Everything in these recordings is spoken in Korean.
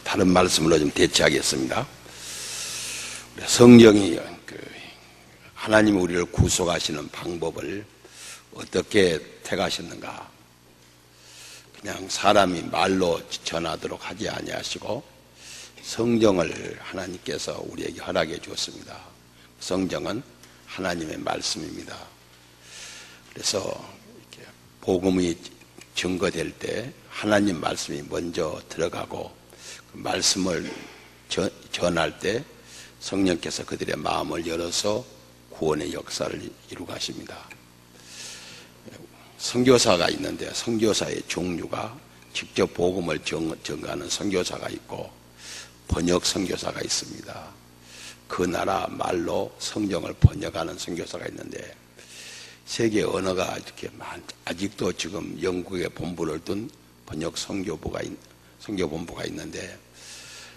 다른 말씀으로 좀 대체하겠습니다. 성경이 하나님이 우리를 구속하시는 방법을 어떻게 택하셨는가? 그냥 사람이 말로 전하도록 하지 아니하시고 성경을 하나님께서 우리에게 허락해 주었습니다. 성경은 하나님의 말씀입니다. 그래서 이렇게 복음이 증거될 때 하나님 말씀이 먼저 들어가고 그 말씀을 전할 때 성령께서 그들의 마음을 열어서 구원의 역사를 이루가십니다. 선교사가 있는데 선교사의 종류가 직접 복음을 전가하는 선교사가 있고 번역 선교사가 있습니다. 그 나라 말로 성경을 번역하는 선교사가 있는데 세계 언어가 이렇게 아직도 지금 영국에 본부를 둔 번역 선교본부가 있는데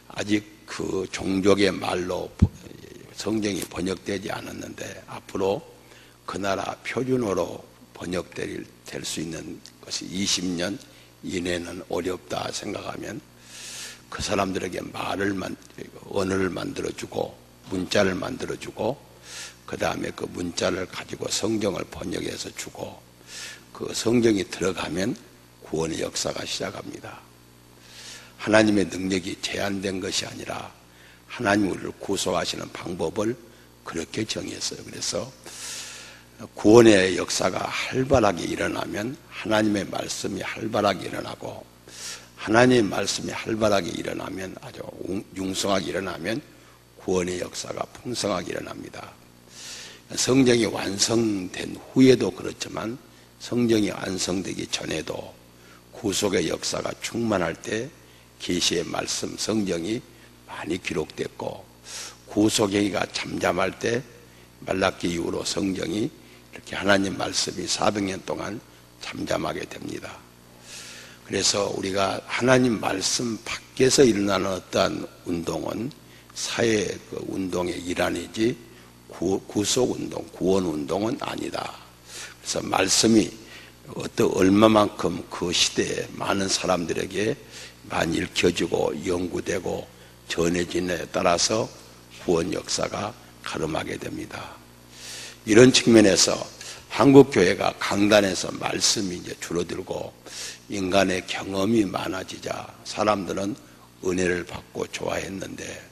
아직 그 종족의 말로 성경이 번역되지 않았는데 앞으로 그 나라 표준어로 번역될 수 있는 것이 20년 이내는 어렵다 생각하면 그 사람들에게 언어를 만들어주고 문자를 만들어주고 그 다음에 그 문자를 가지고 성경을 번역해서 주고 그 성경이 들어가면 구원의 역사가 시작합니다. 하나님의 능력이 제한된 것이 아니라 하나님이 우리를 구속하시는 방법을 그렇게 정했어요. 그래서 구원의 역사가 활발하게 일어나면 하나님의 말씀이 활발하게 일어나고 하나님의 말씀이 활발하게 일어나면 아주 융성하게 일어나면 구원의 역사가 풍성하게 일어납니다. 성경이 완성된 후에도 그렇지만 성경이 완성되기 전에도 구속의 역사가 충만할 때 계시의 말씀 성경이 많이 기록됐고 구속행위가 잠잠할 때 말라기 이후로 성경이 이렇게 하나님 말씀이 400년 동안 잠잠하게 됩니다. 그래서 우리가 하나님 말씀 밖에서 일어나는 어떠한 운동은 사회 그 운동의 일환이지 구속운동, 구원운동은 아니다. 그래서 말씀이 얼마만큼 그 시대에 많은 사람들에게 많이 읽혀지고 연구되고 전해지느냐에 따라서 구원 역사가 가름하게 됩니다. 이런 측면에서 한국교회가 강단에서 말씀이 이제 줄어들고 인간의 경험이 많아지자 사람들은 은혜를 받고 좋아했는데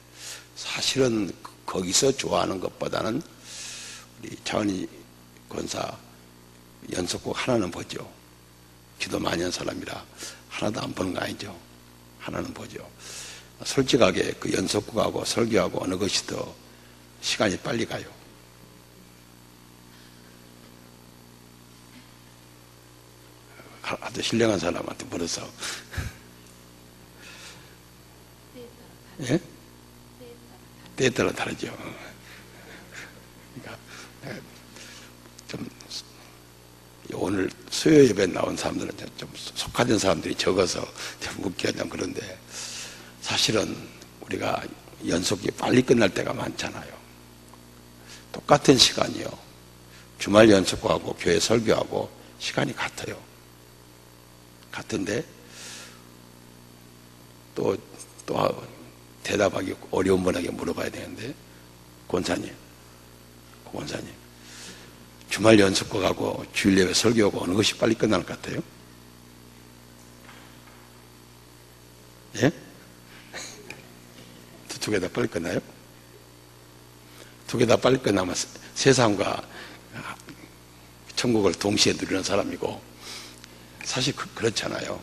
사실은 거기서 좋아하는 것보다는 우리 차은희 권사 연속곡 하나는 보죠. 기도 많이 한 사람이라 하나도 안 보는 거 아니죠. 하나는 보죠. 솔직하게 그 연속곡하고 설교하고 어느 것이 더 시간이 빨리 가요. 아주 신령한 사람한테 물어서 예? 때에 따라 다르죠. 그러니까 좀 오늘 수요 예배에 나온 사람들은 좀 속하던 사람들이 적어서 좀 웃기가 좀 그런데 사실은 우리가 연속이 빨리 끝날 때가 많잖아요. 똑같은 시간이요. 주말 연속하고 교회 설교하고 시간이 같아요. 같은데 또 대답하기 어려운 분에게 물어봐야 되는데 권사님 주말 연속곡하고 주일 예배 설교하고 어느 것이 빨리 끝날 것 같아요? 예? 두 개 다 빨리 끝나요? 두 개 다 빨리 끝나면 세상과 천국을 동시에 누리는 사람이고 사실 그렇잖아요.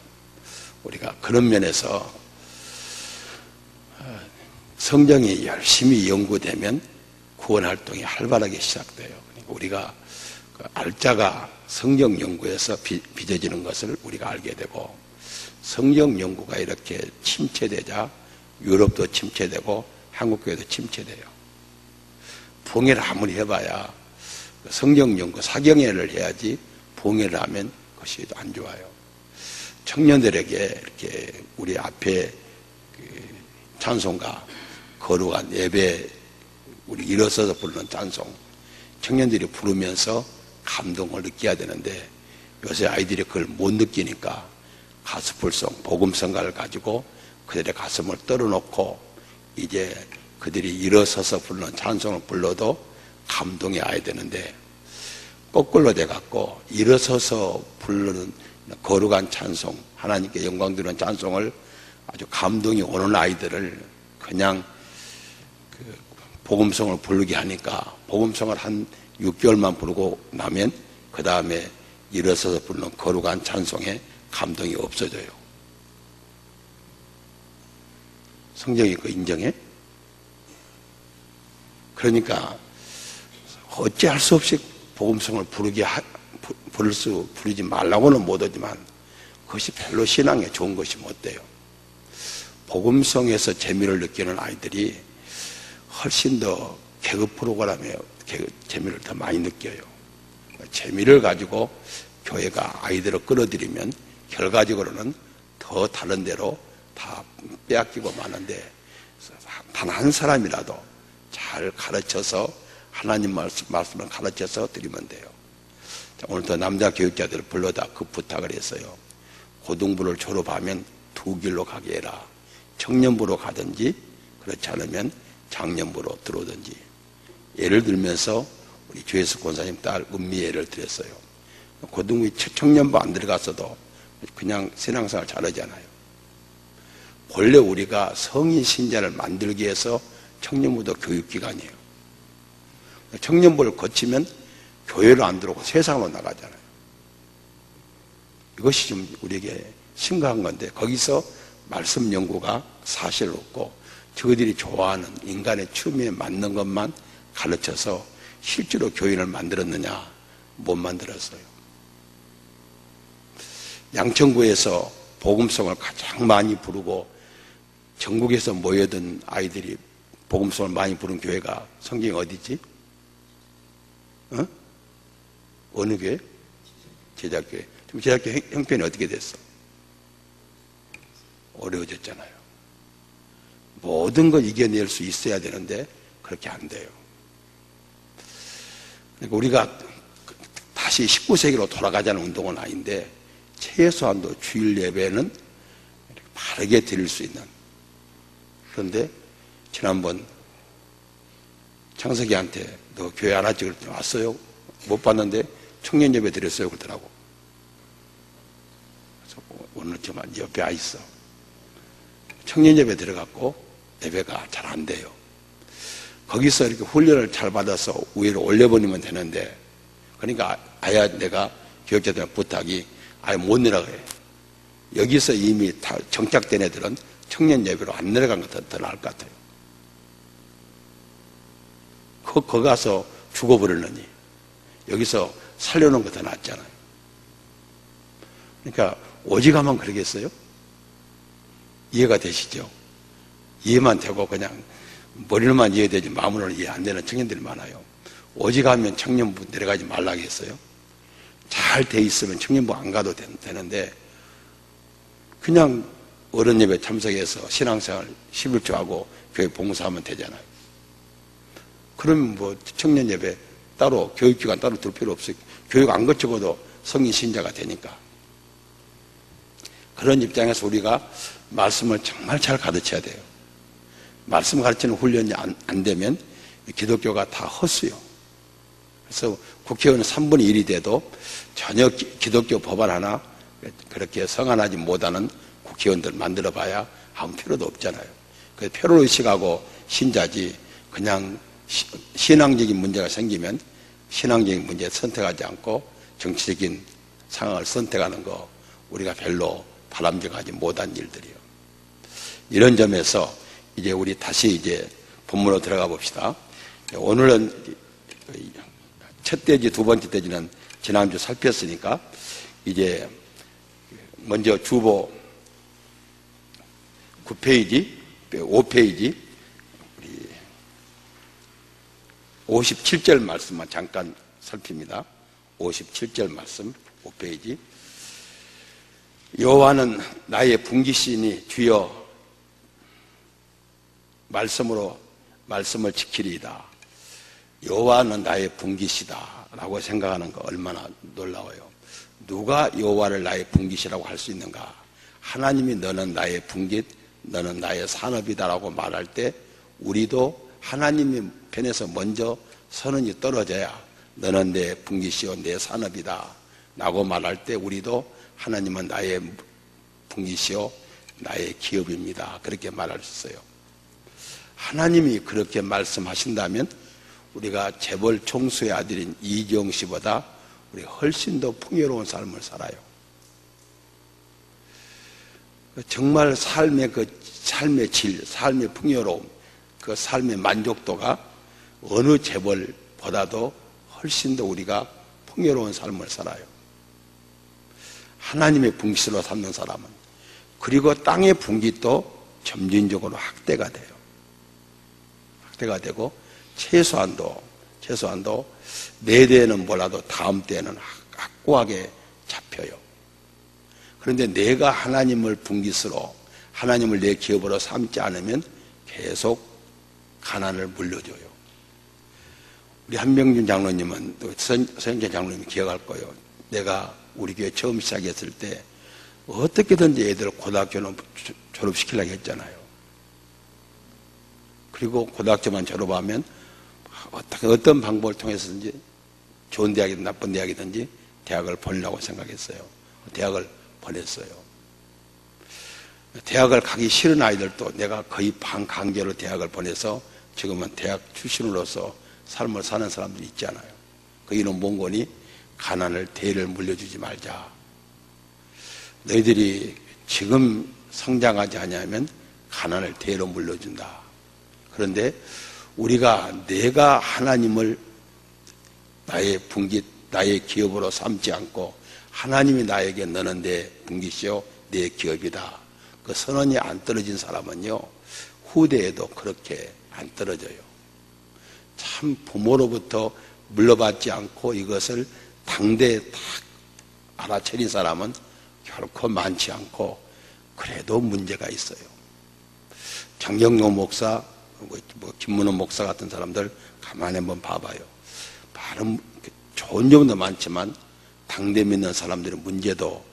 우리가 그런 면에서 성경이 열심히 연구되면 구원활동이 활발하게 시작돼요. 그러니까 우리가 그 알짜가 성경 연구에서 빚어지는 것을 우리가 알게 되고 성경 연구가 이렇게 침체되자 유럽도 침체되고 한국교회도 침체돼요. 봉해를 아무리 해봐야 성경 연구 사경회를 해야지 봉해를 하면 그것이 안 좋아요. 청년들에게 이렇게 우리 앞에 찬송가 거룩한 예배 우리 일어서서 부르는 찬송 청년들이 부르면서 감동을 느껴야 되는데 요새 아이들이 그걸 못 느끼니까 가스풀송 복음성가를 가지고 그들의 가슴을 떨어놓고 이제 그들이 일어서서 부르는 찬송을 불러도 감동이 와야 되는데, 거꾸로 돼갖고 일어서서 부르는 거룩한 찬송, 하나님께 영광 드리는 찬송을 아주 감동이 오는 아이들을 그냥 복음성을 부르게 하니까 복음성을 한 6개월만 부르고 나면 그 다음에 일어서서 부르는 거룩한 찬송에 감동이 없어져요. 성경이 그 인정해? 그러니까 어찌할 수 없이 복음성을 부르지 말라고는 못하지만 그것이 별로 신앙에 좋은 것이 못 돼요. 복음성에서 재미를 느끼는 아이들이 훨씬 더 개그 프로그램에 재미를 더 많이 느껴요. 재미를 가지고 교회가 아이들을 끌어들이면 결과적으로는 더 다른 데로 다 빼앗기고 마는데, 단 한 사람이라도 잘 가르쳐서 하나님 말씀을 가르쳐서 드리면 돼요. 오늘도 남자 교육자들을 불러다 그 부탁을 했어요. 고등부를 졸업하면 두 길로 가게 해라. 청년부로 가든지 그렇지 않으면 장년부로 들어오든지. 예를 들면서 우리 조혜숙 권사님 딸 은미 예를 들었어요. 고등부 청년부 안 들어갔어도 그냥 신앙생활 잘하잖아요. 본래 우리가 성인 신자를 만들기 위해서 청년부도 교육기관이에요. 청년부를 거치면 교회로 안 들어오고 세상으로 나가잖아요. 이것이 좀 우리에게 심각한 건데, 거기서 말씀 연구가 사실 없고 저들이 좋아하는 인간의 취미에 맞는 것만 가르쳐서 실제로 교인을 만들었느냐? 못 만들었어요. 양천구에서 복음성을 가장 많이 부르고 전국에서 모여든 아이들이 복음성을 많이 부른 교회가 성경에 어디지? 어느 교회? 제자교회. 지금 제자교회 형편이 어떻게 됐어? 어려워졌잖아요. 모든 걸 이겨낼 수 있어야 되는데 그렇게 안 돼요. 그러니까 우리가 다시 19세기로 돌아가자는 운동은 아닌데, 최소한도 주일 예배는 바르게 드릴 수 있는. 그런데 지난번 창석이한테 너 교회 안 왔지? 그랬더니 왔어요. 못 봤는데 청년 예배 드렸어요 그러더라고. 그래서 오늘 좀 옆에 와 있어. 청년 예배 들어갔고 예배가 잘 안 돼요. 거기서 이렇게 훈련을 잘 받아서 위로 올려버리면 되는데, 그러니까 아예 내가 교육자들한테 부탁이 아예 못 내려가요. 여기서 이미 다 정착된 애들은 청년 예배로 안 내려간 것 더 나을 것 같아요. 거기 가서 죽어버리느니 여기서 살려놓은 거 더 낫잖아요. 그러니까 오직하면 그러겠어요? 이해가 되시죠? 이해만 되고 그냥 머리로만 이해되지 마음으로는 이해 안 되는 청년들이 많아요. 오직하면 청년부 내려가지 말라고 했어요. 잘 돼 있으면 청년부 안 가도 되는데, 그냥 어른 예배 참석해서 신앙생활 11조 하고 교회 봉사하면 되잖아요. 그러면 뭐 청년 예배 따로 교육기관 따로 들 필요 없어요. 교육 안 거치고도 성인 신자가 되니까. 그런 입장에서 우리가 말씀을 정말 잘 가르쳐야 돼요. 말씀 가르치는 훈련이 안 되면 기독교가 다 헛수요. 그래서 국회의원 3분의 1이 돼도 전혀 기독교 법안 하나 그렇게 성안하지 못하는 국회의원들 만들어 봐야 아무 필요도 없잖아요. 그래서 표로의식하고 신자지, 그냥 신앙적인 문제가 생기면 신앙적인 문제 선택하지 않고 정치적인 상황을 선택하는 거 우리가 별로 바람직하지 못한 일들이요. 이런 점에서 이제 우리 다시 이제 본문으로 들어가 봅시다. 오늘은 첫 대지, 두 번째 대지는 지난주 살폈으니까 이제 먼저 주보 9페이지, 5페이지 57절 말씀만 잠깐 살핍니다. 57절 말씀 5페이지. 여호와는 나의 분기시니 주여 말씀을 지키리이다. 여호와는 나의 분기시다 라고 생각하는 거 얼마나 놀라워요. 누가 여호와를 나의 분기시라고 할 수 있는가? 하나님이 너는 나의 분깃, 너는 나의 산업이다라고 말할 때 우리도 하나님의 편에서 먼저 선언이 떨어져야 너는 내 분깃이요 내 산업이다 라고 말할 때 우리도 하나님은 나의 분깃이요 나의 기업입니다 그렇게 말할 수 있어요. 하나님이 그렇게 말씀하신다면 우리가 재벌 총수의 아들인 이경 씨보다 우리 훨씬 더 풍요로운 삶을 살아요. 정말 삶의 질, 삶의 풍요로움, 그 삶의 만족도가 어느 재벌보다도 훨씬 더 우리가 풍요로운 삶을 살아요. 하나님의 분깃으로 삼는 사람은. 그리고 땅의 분깃도 점진적으로 확대가 돼요. 확대가 되고 최소한도 내 대에는 몰라도 다음 때에는 확고하게 잡혀요. 그런데 내가 하나님을 분깃으로 하나님을 내 기업으로 삼지 않으면 계속 가난을 물려줘요. 우리 한명준 장로님은 또 서영재 장로님이 기억할 거예요. 내가 우리 교회 처음 시작했을 때 어떻게든지 애들 고등학교는 졸업시키려고 했잖아요. 그리고 고등학교만 졸업하면 어떤 방법을 통해서든지 좋은 대학이든 나쁜 대학이든지 대학을 보내려고 생각했어요. 대학을 보냈어요. 대학을 가기 싫은 아이들도 내가 거의 반강제로 대학을 보내서 지금은 대학 출신으로서 삶을 사는 사람들이 있잖아요. 그 이름 몽골이 가난을 대를 물려주지 말자. 너희들이 지금 성장하지 않으면 가난을 대로 물려준다. 그런데 우리가 내가 하나님을 나의 분깃, 나의 기업으로 삼지 않고 하나님이 나에게 너는 내 분깃이요 내 기업이다. 그 선언이 안 떨어진 사람은요 후대에도 그렇게 안 떨어져요. 참 부모로부터 물려받지 않고 이것을 당대에 딱 알아차린 사람은 결코 많지 않고 그래도 문제가 있어요. 장경로 목사, 김문호 목사 같은 사람들 가만히 한번 봐봐요. 많은 좋은 점도 많지만 당대 믿는 사람들의 문제도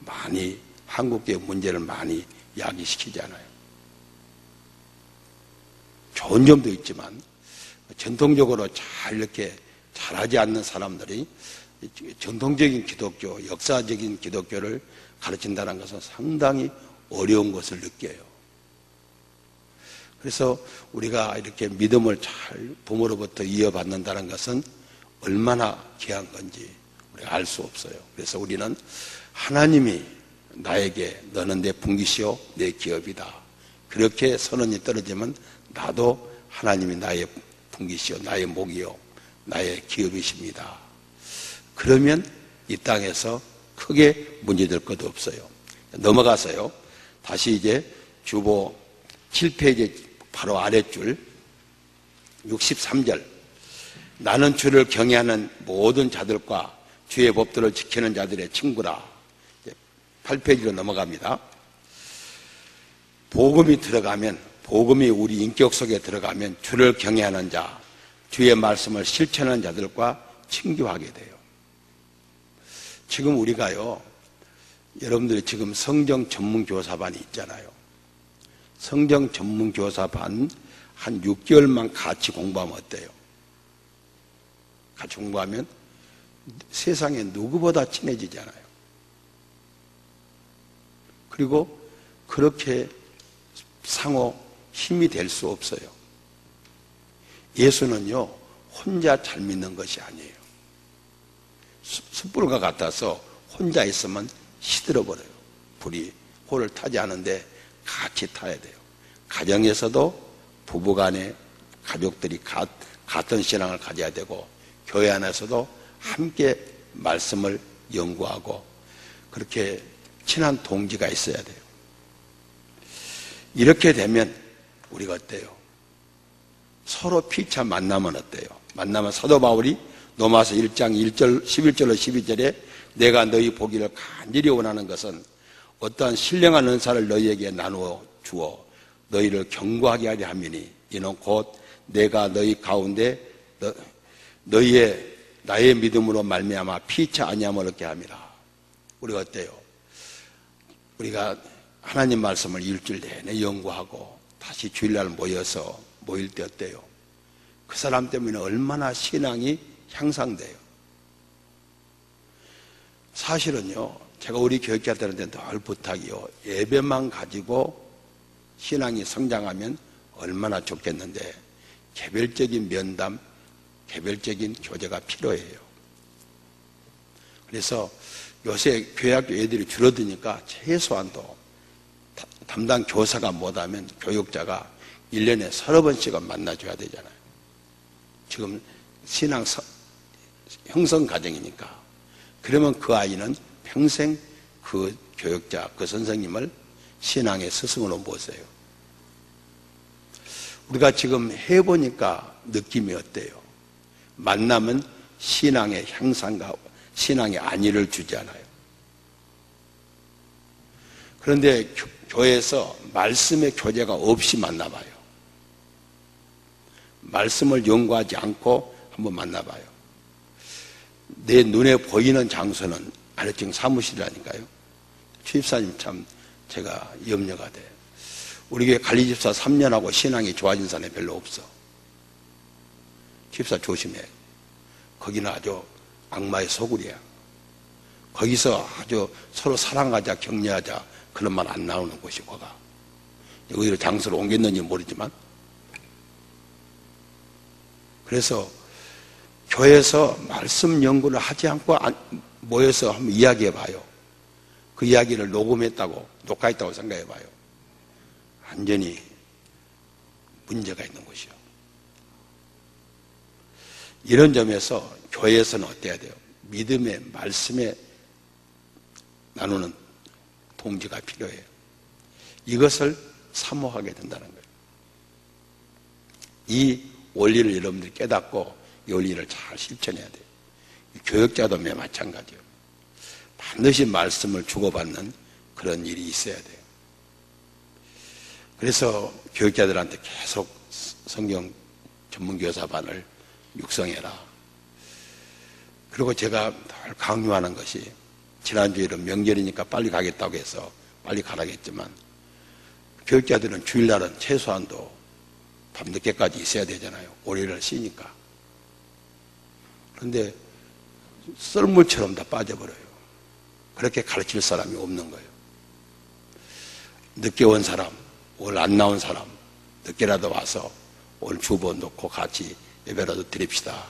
많이 한국교회 문제를 많이 야기시키잖아요. 좋은 점도 있지만 전통적으로 잘 이렇게 잘하지 않는 사람들이 전통적인 기독교, 역사적인 기독교를 가르친다는 것은 상당히 어려운 것을 느껴요. 그래서 우리가 이렇게 믿음을 잘 부모로부터 이어받는다는 것은 얼마나 귀한 건지 우리가 알 수 없어요. 그래서 우리는 하나님이 나에게 너는 내 분깃이요 내 기업이다. 그렇게 선언이 떨어지면 나도 하나님이 나의 분깃이요 나의 목이요 나의 기업이십니다. 그러면 이 땅에서 크게 문제될 것도 없어요. 넘어가서요. 다시 이제 주보 7페이지 바로 아랫줄 63절 나는 주를 경외하는 모든 자들과 주의 법도를 지키는 자들의 친구라. 8페이지로 넘어갑니다. 복음이 들어가면 복음이 우리 인격 속에 들어가면 주를 경외하는 자 주의 말씀을 실천하는 자들과 친교하게 돼요. 지금 우리가요 여러분들이 지금 성경 전문교사반이 있잖아요. 성경 전문교사반 한 6개월만 같이 공부하면 어때요? 같이 공부하면 세상에 누구보다 친해지잖아요. 그리고 그렇게 상호 힘이 될 수 없어요. 예수는요 혼자 잘 믿는 것이 아니에요. 숯불과 같아서 혼자 있으면 시들어버려요. 불이 호를 타지 않은데 같이 타야 돼요. 가정에서도 부부간에 가족들이 같은 신앙을 가져야 되고 교회 안에서도 함께 말씀을 연구하고 그렇게 친한 동지가 있어야 돼요. 이렇게 되면 우리가 어때요? 서로 피차 만나면 어때요? 만나면 사도 바울이 로마서 1장 1절, 11절로 12절에 내가 너희 보기를 간절히 원하는 것은 어떠한 신령한 은사를 너희에게 나누어 주어 너희를 경고하게 하려 함이니 이는 곧 내가 너희 가운데 너희의 나의 믿음으로 말미암아 피차 아니함을 얻게 함이라. 우리가 어때요? 우리가 하나님 말씀을 일주일 내내 연구하고 다시 주일날 모일 때 어때요? 그 사람 때문에 얼마나 신앙이 향상돼요. 사실은요, 제가 우리 교육자들한테 늘 부탁이요, 예배만 가지고 신앙이 성장하면 얼마나 좋겠는데 개별적인 면담, 개별적인 교제가 필요해요. 그래서 요새 교회학교 애들이 줄어드니까 최소한도 담당 교사가 못하면 교육자가 1년에 30번씩은 만나줘야 되잖아요. 지금 신앙 형성 과정이니까. 그러면 그 아이는 평생 그 교육자, 그 선생님을 신앙의 스승으로 모세요. 우리가 지금 해보니까 느낌이 어때요? 만나면 신앙의 향상과 신앙의 안위를 주지 않아요. 그런데 교회에서 말씀의 교제가 없이 만나봐요. 말씀을 연구하지 않고 한번 만나봐요. 내 눈에 보이는 장소는 아래층 사무실이라니까요. 취집사님 참 제가 염려가 돼요. 우리 교회 관리집사 3년하고 신앙이 좋아진 사람이 별로 없어. 집사 조심해. 거기는 아주 악마의 소굴이야. 거기서 아주 서로 사랑하자, 격려하자 그런 말 안 나오는 곳이 거가. 여기로 장소를 옮겼는지 모르지만. 그래서 교회에서 말씀 연구를 하지 않고 모여서 한번 이야기해 봐요. 그 이야기를 녹음했다고, 녹화했다고 생각해 봐요. 완전히 문제가 있는 것이요. 이런 점에서 교회에서는 어때야 돼요? 믿음의 말씀에 나누는 동지가 필요해요. 이것을 사모하게 된다는 거예요. 이 원리를 여러분들이 깨닫고 이 원리를 잘 실천해야 돼요. 교육자도 마찬가지예요. 반드시 말씀을 주고받는 그런 일이 있어야 돼요. 그래서 교육자들한테 계속 성경 전문교사반을 육성해라. 그리고 제가 늘 강요하는 것이, 지난주에는 명절이니까 빨리 가겠다고 해서 빨리 가라겠지만, 교육자들은 주일날은 최소한도 밤늦게까지 있어야 되잖아요. 오리를 쉬니까. 그런데 썰물처럼 다 빠져버려요. 그렇게 가르칠 사람이 없는 거예요. 늦게 온 사람, 오늘 안 나온 사람, 늦게라도 와서 오늘 주보 놓고 같이 예배라도 드립시다.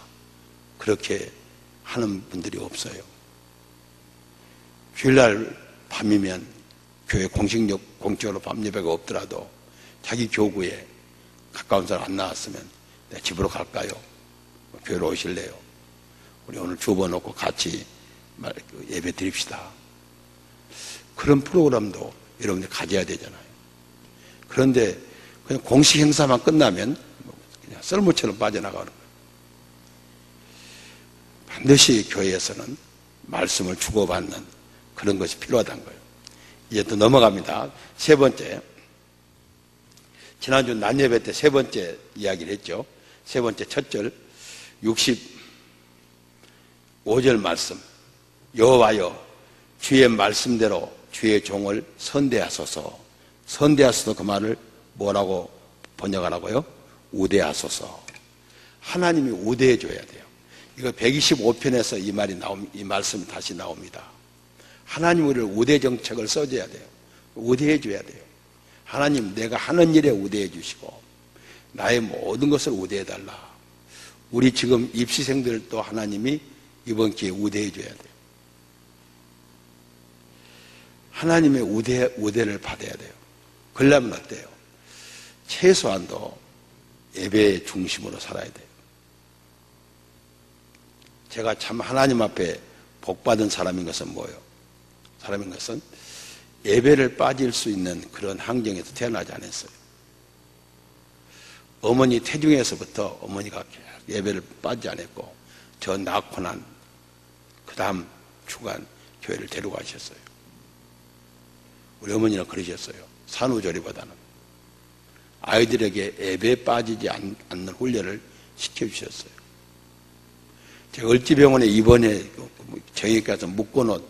그렇게 하는 분들이 없어요. 주일날 밤이면 교회 공식적으로 밤 예배가 없더라도 자기 교구에 가까운 사람 안 나왔으면 내가 집으로 갈까요? 교회로 오실래요? 우리 오늘 주보 놓고 같이 예배 드립시다. 그런 프로그램도 여러분들 가져야 되잖아요. 그런데 그냥 공식 행사만 끝나면 그냥 썰물처럼 빠져나가는 거예요. 반드시 교회에서는 말씀을 주고받는 그런 것이 필요하다는 거예요. 이제 또 넘어갑니다. 세 번째. 지난주 낮예배 때 세 번째 이야기를 했죠. 세 번째 첫 절 65절 말씀. 여호와여 주의 말씀대로 주의 종을 선대하소서. 선대하소서, 그 말을 뭐라고 번역하라고요? 우대하소서. 하나님이 우대해 줘야 돼요. 이거 125편에서 이 말씀이 다시 나옵니다. 하나님 우리를 우대 정책을 써줘야 돼요. 우대해 줘야 돼요. 하나님, 내가 하는 일에 우대해 주시고 나의 모든 것을 우대해 달라. 우리 지금 입시생들도 하나님이 이번 기회에 우대해 줘야 돼요. 하나님의 우대를 받아야 돼요. 그러려면 어때요? 최소한도 예배의 중심으로 살아야 돼요. 제가 참 하나님 앞에 복받은 사람인 것은 뭐예요? 사람인 것은 예배를 빠질 수 있는 그런 환경에서 태어나지 않았어요. 어머니 태중에서부터 어머니가 예배를 빠지지 않았고, 저 낳고 난 그 다음 주간 교회를 데려가셨어요. 우리 어머니는 그러셨어요. 산후조리보다는 아이들에게 예배에 빠지지 않는 훈련을 시켜주셨어요. 제가 을지병원에 입원해 정형외과에서 묶어놓은,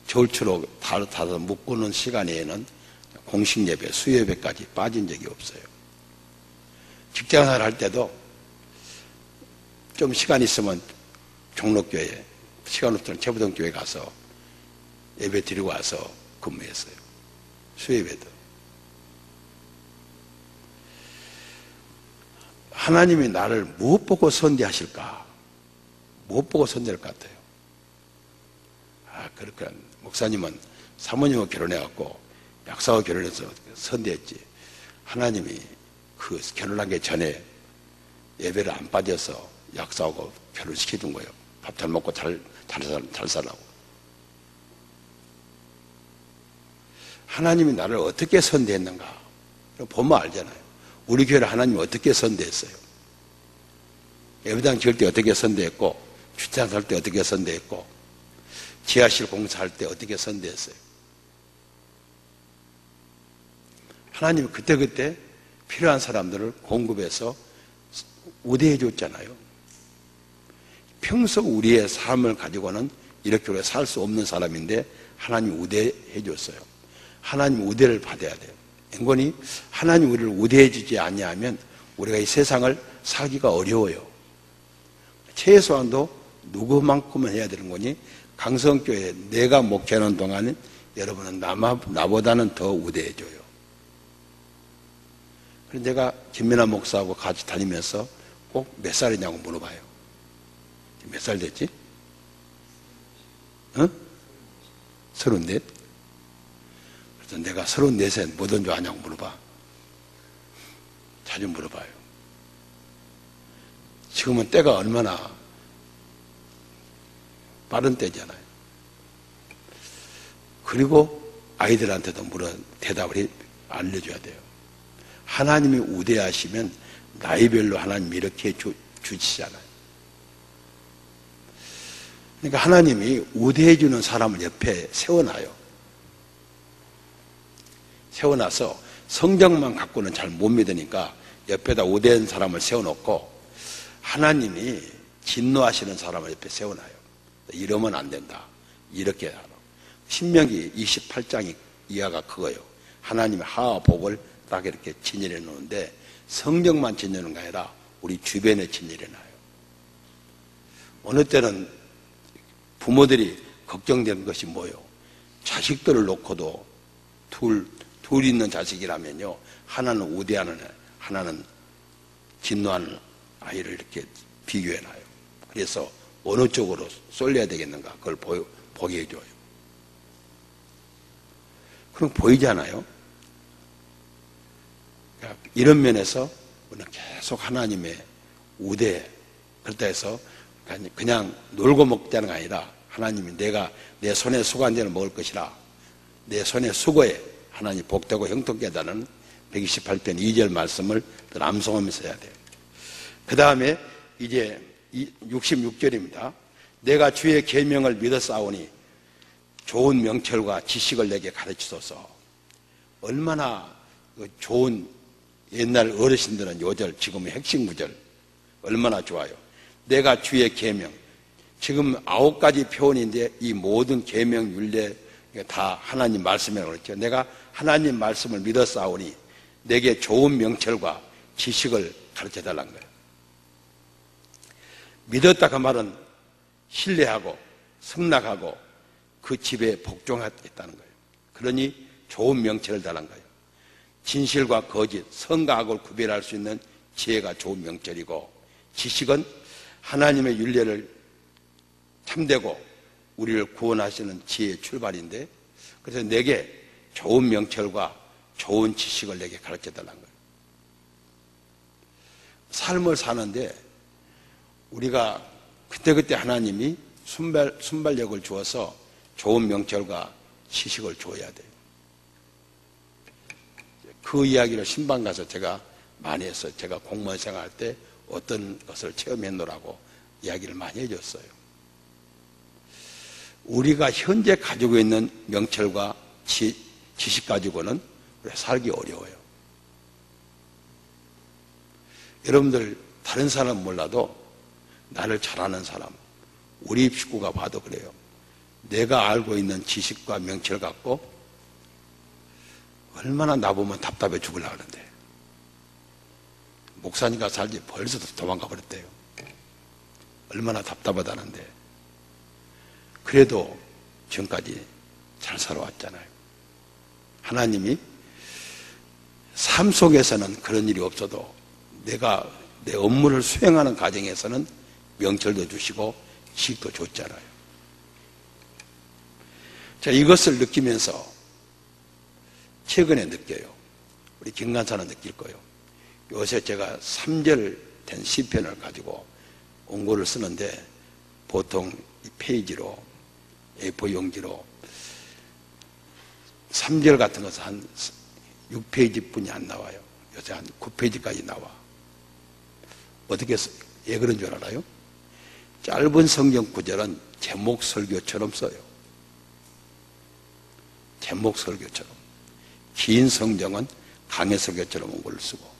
겨울추로 닫아서 묶어놓은 시간에는 공식 예배, 수예배까지 빠진 적이 없어요. 직장생활 할 때도 좀 시간 있으면 종로교회, 시간 없으면 재부동교회 가서 예배 드리고 와서 근무했어요. 수예배도. 하나님이 나를 무엇 보고 선대하실까? 무엇 보고 선대할 것 같아요? 그러니까 목사님은 사모님하고 결혼해갖고 약사하고 결혼해서 선대했지. 하나님이 그 결혼하기 전에 예배를 안 빠져서 약사하고 결혼시켜준 거예요. 밥 잘 먹고 잘 살라고. 하나님이 나를 어떻게 선대했는가? 보면 알잖아요. 우리 교회를 하나님이 어떻게 선대했어요? 예배당 지을 때 어떻게 선대했고, 주차장 살 때 어떻게 선대했고, 지하실 공사할 때 어떻게 선대했어요? 하나님이 그때그때 필요한 사람들을 공급해서 우대해 줬잖아요. 평소 우리의 삶을 가지고는 이렇게 살 수 없는 사람인데 하나님이 우대해 줬어요. 하나님 우대를 받아야 돼요. 인간이 하나님 우리를 우대해 주지 않냐면 우리가 이 세상을 살기가 어려워요. 최소한도 누구만큼은 해야 되는 거니? 강성교회 내가 목회하는 동안 여러분은 나보다는 더 우대해 줘요. 그래서 내가 김민아 목사하고 같이 다니면서 꼭 몇 살이냐고 물어봐요. 몇 살 됐지? 34? 그래서 내가 34세 뭐든 줄 아냐고 물어봐. 자주 물어봐요. 지금은 때가 얼마나 빠른 때잖아요. 그리고 아이들한테도 대답을 알려줘야 돼요. 하나님이 우대하시면 나이별로 하나님이 이렇게 주시잖아요. 그러니까 하나님이 우대해주는 사람을 옆에 세워놔요. 세워놔서 성경만 갖고는 잘 못 믿으니까 옆에다 우대한 사람을 세워놓고 하나님이 진노하시는 사람을 옆에 세워놔요. 이러면 안 된다. 이렇게 하라. 신명기 28장 이하가 그거예요. 하나님의 하와 복을 딱 이렇게 진열해 놓는데 성경만 진열하는 게 아니라 우리 주변에 진열해 놔요. 어느 때는 부모들이 걱정되는 것이 뭐예요? 자식들을 놓고도 둘 있는 자식이라면요. 하나는 우대하는 애, 하나는 진노하는 아이를 이렇게 비교해 놔요. 그래서 어느 쪽으로 쏠려야 되겠는가? 그걸 보게 해줘요. 그럼 보이잖아요? 그러니까 이런 면에서 우리는 계속 하나님의 우대, 그렇다 해서 그냥 놀고 먹자는 게 아니라 하나님이 내가 내 손에 수고한 대로 먹을 것이라 내 손에 수고해 하나님 복되고 형통케 해달라는 128편 2절 말씀을 암송하면서 해야 돼요. 그 다음에 이제 66절입니다. 내가 주의 계명을 믿었사오니 좋은 명철과 지식을 내게 가르치소서. 얼마나 좋은 옛날 어르신들은 요절 지금의 핵심 구절 얼마나 좋아요. 내가 주의 계명, 지금 9가지 표현인데 이 모든 계명 율례 다 하나님 말씀이라고 그랬죠. 내가 하나님 말씀을 믿었사오니 내게 좋은 명철과 지식을 가르쳐달라는 거예요. 믿었다 그 말은 신뢰하고 승낙하고 그 집에 복종했다는 거예요. 그러니 좋은 명철을 달라는 거예요. 진실과 거짓, 선과 악을 구별할 수 있는 지혜가 좋은 명철이고, 지식은 하나님의 윤례를 참되고 우리를 구원하시는 지혜의 출발인데, 그래서 내게 좋은 명철과 좋은 지식을 내게 가르쳐 달라는 거예요. 삶을 사는데 우리가 그때그때 하나님이 순발력을 주어서 좋은 명철과 지식을 줘야 돼요. 그 이야기를 신방 가서 제가 많이 했어요. 제가 공무원 생활할 때 어떤 것을 체험했노라고 이야기를 많이 해줬어요. 우리가 현재 가지고 있는 명철과 지식 가지고는 우리가 살기 어려워요. 여러분들 다른 사람 몰라도 나를 잘 아는 사람, 우리 식구가 봐도 그래요. 내가 알고 있는 지식과 명철 갖고 얼마나 나보면 답답해 죽으려고 하는데 목사니까 살지 벌써 도망가 버렸대요. 얼마나 답답하다는데 그래도 지금까지 잘 살아왔잖아요. 하나님이 삶 속에서는 그런 일이 없어도 내가 내 업무를 수행하는 과정에서는 명철도 주시고 지식도 줬잖아요. 자, 이것을 느끼면서 최근에 느껴요. 우리 김간사는 느낄 거예요. 요새 제가 3절 된 시편을 가지고 원고를 쓰는데 보통 이 페이지로 A4 용지로 3절 같은 것은 한 6페이지 뿐이 안 나와요. 요새 한 9페이지까지 나와. 어떻게 왜 그런 줄 알아요? 짧은 성경 구절은 제목 설교처럼 써요. 제목 설교처럼. 긴 성경은 강해 설교처럼 원고를 쓰고.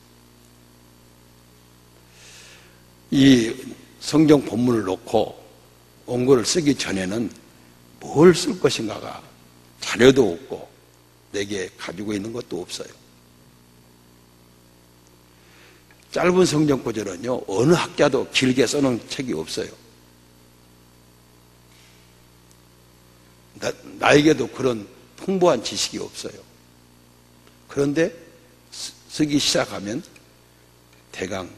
이 성경 본문을 놓고 원고를 쓰기 전에는 뭘 쓸 것인가가 자료도 없고 내게 가지고 있는 것도 없어요. 짧은 성경 구절은요, 어느 학자도 길게 써놓은 책이 없어요. 나에게도 그런 풍부한 지식이 없어요. 그런데 쓰기 시작하면 대강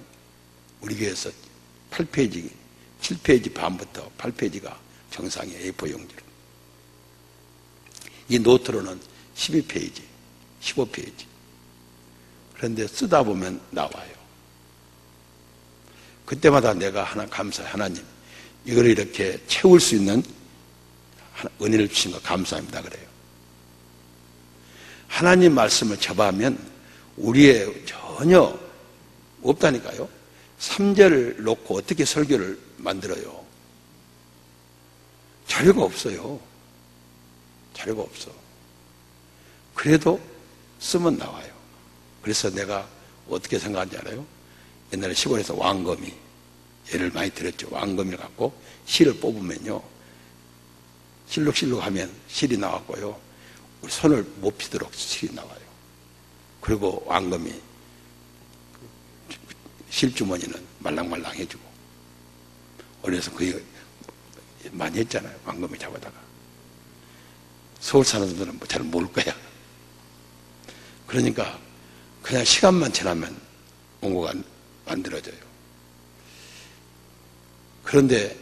우리 교회에서 8페이지, 7페이지 반부터 8페이지가 정상이에요. A4 용지로. 이 노트로는 12페이지, 15페이지. 그런데 쓰다 보면 나와요. 그때마다 내가 하나 감사해. 하나님, 이걸 이렇게 채울 수 있는 은혜를 주신 거 감사합니다. 그래요. 하나님 말씀을 접하면 우리의 전혀 없다니까요. 3절을 놓고 어떻게 설교를 만들어요? 자료가 없어요. 자료가 없어. 그래도 쓰면 나와요. 그래서 내가 어떻게 생각하는지 알아요? 옛날에 시골에서 왕거미, 예를 많이 들었죠. 왕거미를 갖고 실을 뽑으면요, 실룩실룩 하면 실이 나왔고요, 우리 손을 못 피도록 실이 나와요. 그리고 왕거미 실주머니는 말랑말랑해지고. 어려서 그게 많이 했잖아요. 왕거미 잡아다가. 서울 사는 분들은 잘 모를 거야. 그러니까 그냥 시간만 지나면 원고가 만들어져요. 그런데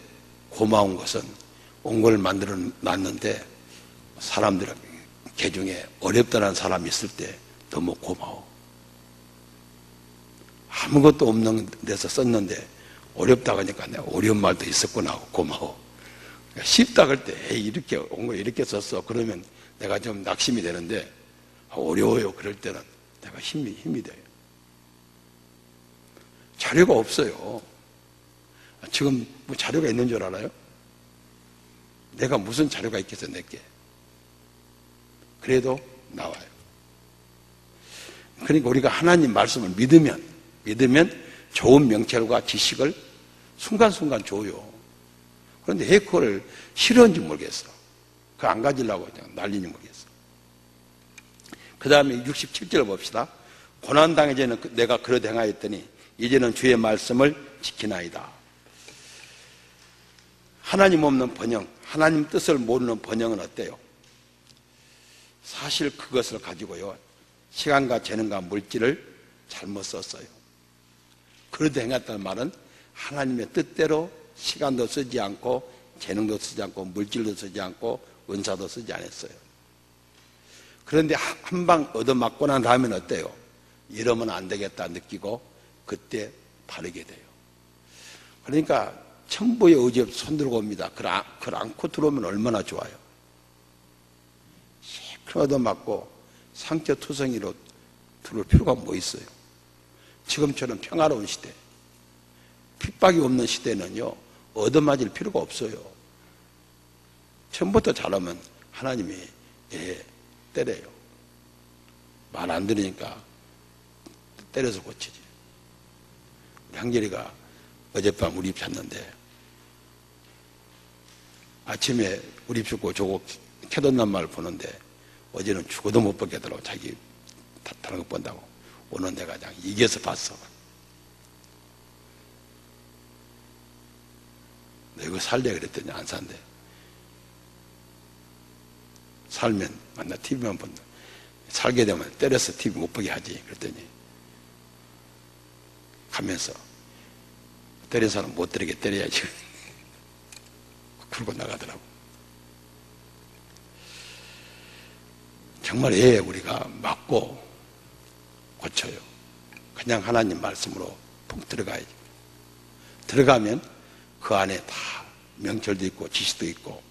고마운 것은 원고를 만들어 놨는데 사람들 개중에 어렵다는 사람이 있을 때 너무 고마워. 아무것도 없는 데서 썼는데 어렵다고 하니까 내가 어려운 말도 있었구나 하고 고마워. 그러니까 쉽다 그럴 때 에이, 이렇게 원고 이렇게 썼어. 그러면 내가 좀 낙심이 되는데 어려워요. 그럴 때는 내가 힘이 돼요. 자료가 없어요. 지금 뭐 자료가 있는 줄 알아요? 내가 무슨 자료가 있겠어 내게. 그래도 나와요. 그러니까 우리가 하나님 말씀을 믿으면 좋은 명철과 지식을 순간순간 줘요. 그런데 왜 그걸 싫어하는지 모르겠어. 그거 안 가지려고 그냥 난리인지 모르겠어. 그 다음에 67절 봅시다. 고난당해제는 내가 그러되 행하였더니 이제는 주의 말씀을 지키나이다. 하나님 없는 번영, 하나님 뜻을 모르는 번영은 어때요? 사실 그것을 가지고요, 시간과 재능과 물질을 잘못 썼어요. 그러되 행했다는 말은 하나님의 뜻대로 시간도 쓰지 않고 재능도 쓰지 않고 물질도 쓰지 않고 은사도 쓰지 않았어요. 그런데 한 방 얻어맞고 난 다음엔 어때요? 이러면 안 되겠다 느끼고 그때 바르게 돼요. 그러니까 천부의 의지 없이 손들고 옵니다. 그걸 안고 들어오면 얼마나 좋아요. 시큰 얻어맞고 상처투성이로 들어올 필요가 뭐 있어요. 지금처럼 평화로운 시대, 핍박이 없는 시대는요, 얻어맞을 필요가 없어요. 처음부터 잘하면 하나님이 때려요. 말 안 들으니까 때려서 고치지. 향길이가 어젯밤 우리 집 잤는데 아침에 우리 집 죽고 저거 켜뒀단 말을 보는데 어제는 죽어도 못 보겠더라고. 자기 다른 거 본다고. 오늘 내가 그냥 이겨서 봤어. 너 이거 살래? 그랬더니 안 산대. 살면 만나 TV만 본다. 살게 되면 때려서 TV 못 보게 하지. 그랬더니 가면서 때린 사람 못 때리게 때려야지. 그러고 나가더라고. 정말 애 우리가 맞고 고쳐요. 그냥 하나님 말씀으로 푹 들어가야지. 들어가면 그 안에 다 명철도 있고 지식도 있고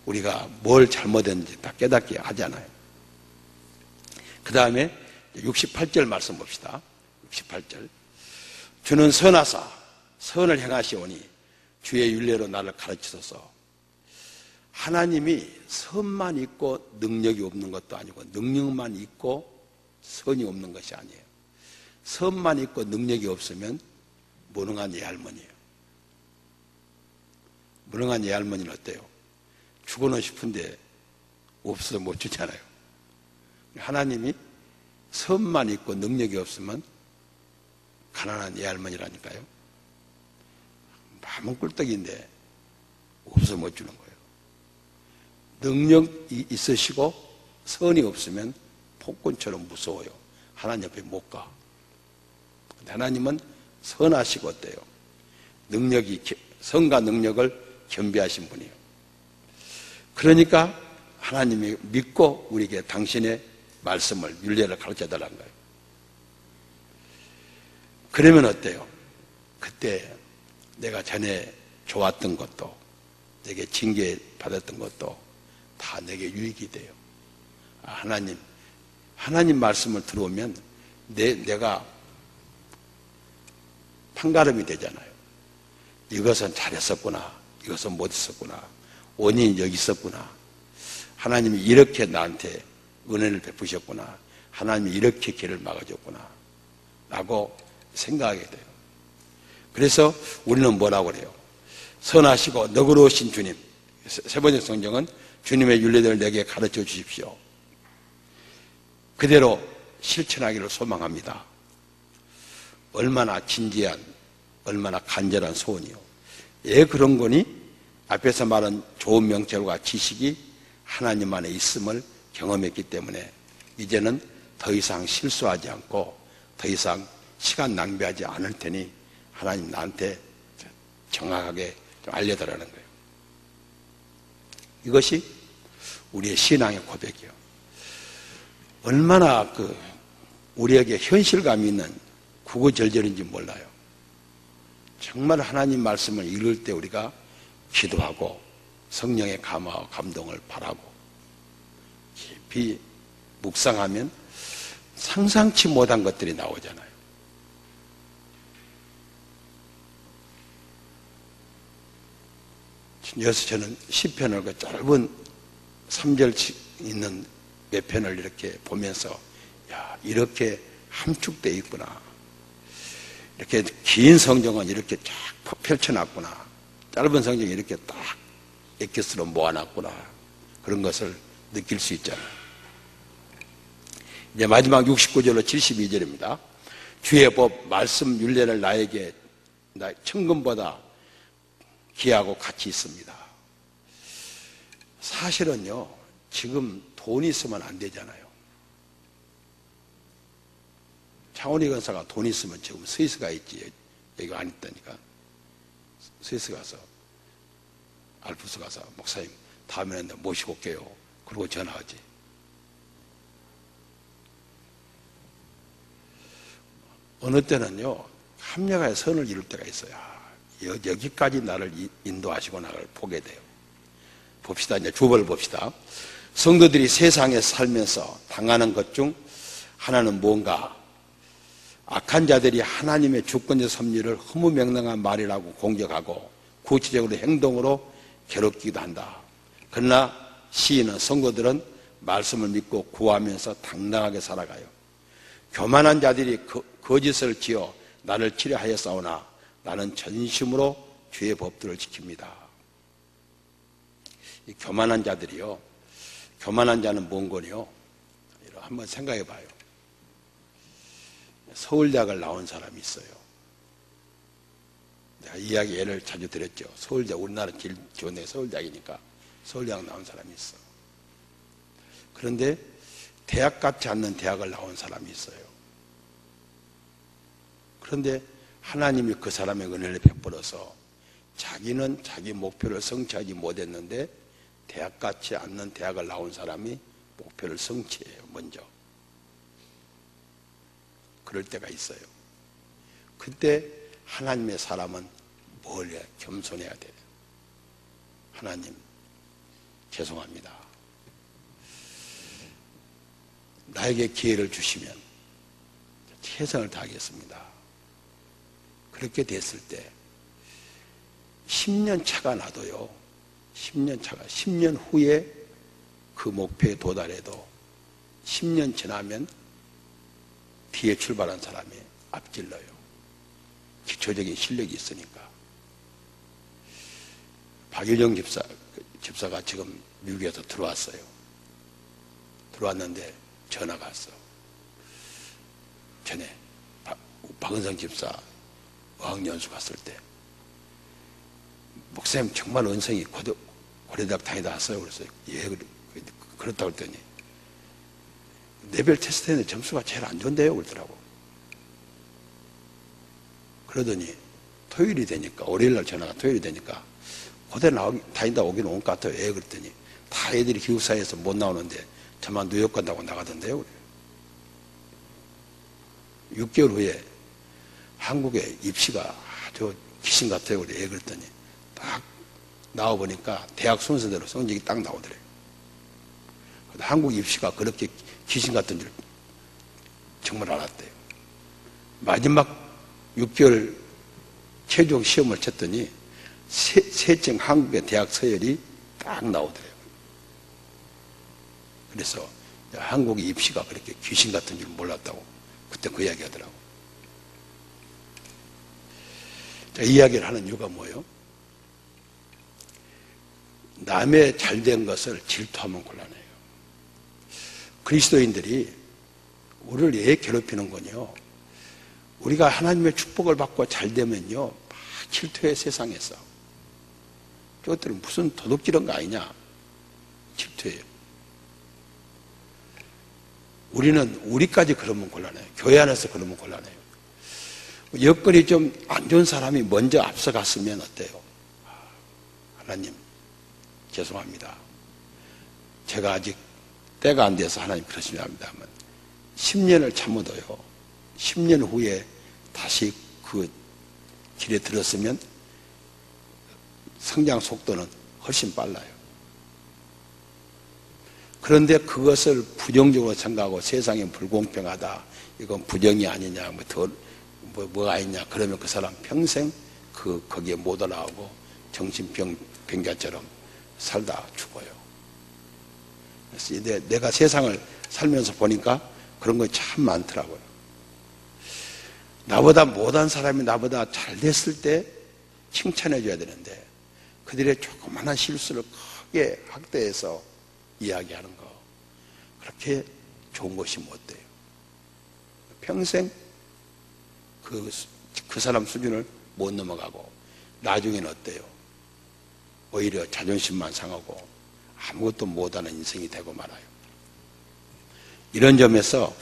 우리가 뭘 잘못했는지 다 깨닫게 하잖아요. 그 다음에 68절 말씀 봅시다. 68절. 주는 선하사 선을 행하시오니 주의 율례로 나를 가르치소서. 하나님이 선만 있고 능력이 없는 것도 아니고 능력만 있고 선이 없는 것이 아니에요. 선만 있고 능력이 없으면 무능한 예 할머니예요. 무능한 예 할머니는 어때요? 주고는 싶은데 없어서 못 주잖아요. 하나님이 선만 있고 능력이 없으면 가난한 예 할머니라니까요. 마음은 꿀떡인데 없어서 못 주는 거예요. 능력이 있으시고 선이 없으면 폭군처럼 무서워요. 하나님 옆에 못 가. 근데 하나님은 선하시고 어때요? 선과 능력을 겸비하신 분이에요. 그러니까 하나님이 믿고 우리에게 당신의 말씀을, 율례를 가르쳐 달라는 거예요. 그러면 어때요? 그때 내가 전에 좋았던 것도, 내게 징계받았던 것도 다 내게 유익이 돼요. 하나님 말씀을 들어오면 내가 판가름이 되잖아요. 이것은 잘했었구나. 이것은 못했었구나. 원인이 여기 있었구나. 하나님이 이렇게 나한테 은혜를 베푸셨구나. 하나님이 이렇게 길을 막아줬구나. 라고 생각하게 돼요. 그래서 우리는 뭐라고 그래요? 선하시고 너그러우신 주님. 세 번째 성경은 주님의 율례들을 내게 가르쳐 주십시오. 그대로 실천하기를 소망합니다. 얼마나 진지한, 얼마나 간절한 소원이요. 왜 그런 거니? 앞에서 말한 좋은 명철과 지식이 하나님 안에 있음을 경험했기 때문에 이제는 더 이상 실수하지 않고 더 이상 시간 낭비하지 않을 테니 하나님 나한테 정확하게 좀 알려달라는 거예요. 이것이 우리의 신앙의 고백이요. 얼마나 우리에게 현실감 있는 구구절절인지 몰라요. 정말 하나님 말씀을 읽을 때 우리가 기도하고 성령의 감화와 감동을 바라고 깊이 묵상하면 상상치 못한 것들이 나오잖아요. 여기서 저는 시편을 그 짧은 3절씩 있는 몇 편을 이렇게 보면서 이렇게 함축되어 있구나. 이렇게 긴 성경은 이렇게 쫙 펼쳐놨구나. 짧은 성경이 이렇게 딱 엑기스로 모아놨구나. 그런 것을 느낄 수 있잖아요. 이제 마지막 69절로 72절입니다. 주의 법, 말씀, 율례를 나에게 천금보다 귀하고 가치 있습니다. 사실은요, 지금 돈이 있으면 안 되잖아요. 창원이 권사가 돈 있으면 지금 스위스 가 있지. 여기가 안 있다니까. 스위스 가서, 알프스 가서, 목사님, 다음에는 모시고 올게요. 그러고 전화하지. 어느 때는요, 합력하여 선을 이룰 때가 있어요. 여기까지 나를 인도하시고 나를 보게 돼요. 봅시다. 이제 주법을 봅시다. 성도들이 세상에 살면서 당하는 것 중 하나는 뭔가? 악한 자들이 하나님의 주권적 섭리를 허무맹랑한 말이라고 공격하고 구체적으로 행동으로 괴롭히기도 한다. 그러나 시인은 성도들은 말씀을 믿고 구하면서 당당하게 살아가요. 교만한 자들이 거짓을 지어 나를 치려하였사오나 나는 전심으로 주의 법들을 지킵니다. 이 교만한 자들이요. 교만한 자는 뭔 거요? 한번 생각해 봐요. 서울대학을 나온 사람이 있어요. 내가 이야기 예를 자주 드렸죠. 서울대, 우리나라 제일 좋은 데 서울대학이니까 서울대학 나온 사람이 있어. 그런데 대학 같지 않는 대학을 나온 사람이 있어요. 그런데 하나님이 그 사람의 은혜를 베풀어서 자기는 자기 목표를 성취하지 못했는데 대학 같지 않는 대학을 나온 사람이 목표를 성취해요. 먼저. 그럴 때가 있어요. 그때 하나님의 사람은 뭘 해야? 겸손해야 돼요. 하나님, 죄송합니다. 나에게 기회를 주시면 최선을 다하겠습니다. 그렇게 됐을 때 10년 차가 나도요. 10년 후에 그 목표에 도달해도 10년 지나면 뒤에 출발한 사람이 앞질러요. 기초적인 실력이 있으니까. 박일영 집사가 지금 미국에서 들어왔어요. 들어왔는데 전화가 왔어. 전에 박은성 집사 어학연수 갔을 때 목사님 정말 은성이 고려대학 다니다 왔어요. 그래서 예, 그렇다고 했더니 레벨 테스트에는 점수가 제일 안 좋은데요. 그러더라고. 그러더니 토요일이 되니까, 월요일날 전화가 토요일이 되니까 고대 다니다 오긴 온 것 같아요. 예, 그랬더니 다 애들이 기숙사에서 못 나오는데 저만 뉴욕 간다고 나가던데요. 6개월 후에 한국에 입시가 아주 귀신 같아요. 그래. 예, 그랬더니 딱 나와보니까 대학 순서대로 성적이 딱 나오더래요. 한국 입시가 그렇게 귀신 같은 줄 정말 알았대요. 마지막 6개월 최종 시험을 쳤더니 세청 한국의 대학 서열이 딱 나오더래요. 그래서 한국의 입시가 그렇게 귀신 같은 줄 몰랐다고 그때 그 이야기 하더라고. 자, 이 이야기를 하는 이유가 뭐예요? 남의 잘된 것을 질투하면 곤란해요. 그리스도인들이 우리를 왜 괴롭히는군요. 우리가 하나님의 축복을 받고 잘되면요 막 질투해. 세상에서 그것들은 무슨 도둑질한 거 아니냐, 질투해요. 우리는 우리까지 그러면 곤란해요. 교회 안에서 그러면 곤란해요. 여건이 좀 안 좋은 사람이 먼저 앞서갔으면 어때요? 하나님, 죄송합니다. 제가 아직 때가 안 돼서 하나님 그러시면 합니다만 10년을 참아도요 10년 후에 다시 그 길에 들었으면 성장 속도는 훨씬 빨라요. 그런데 그것을 부정적으로 생각하고 세상이 불공평하다, 이건 부정이 아니냐, 뭐가 아니냐, 그러면 그 사람 평생 거기에 못 올라오고 정신병자처럼 살다 죽어요. 그래서 내가 세상을 살면서 보니까 그런 거 참 많더라고요. 나보다 못한 사람이 나보다 잘 됐을 때 칭찬해 줘야 되는데 그들의 조그마한 실수를 크게 확대해서 이야기하는 거, 그렇게 좋은 것이 못 돼요. 평생 그 사람 수준을 못 넘어가고 나중에는 어때요? 오히려 자존심만 상하고 아무것도 못하는 인생이 되고 말아요. 이런 점에서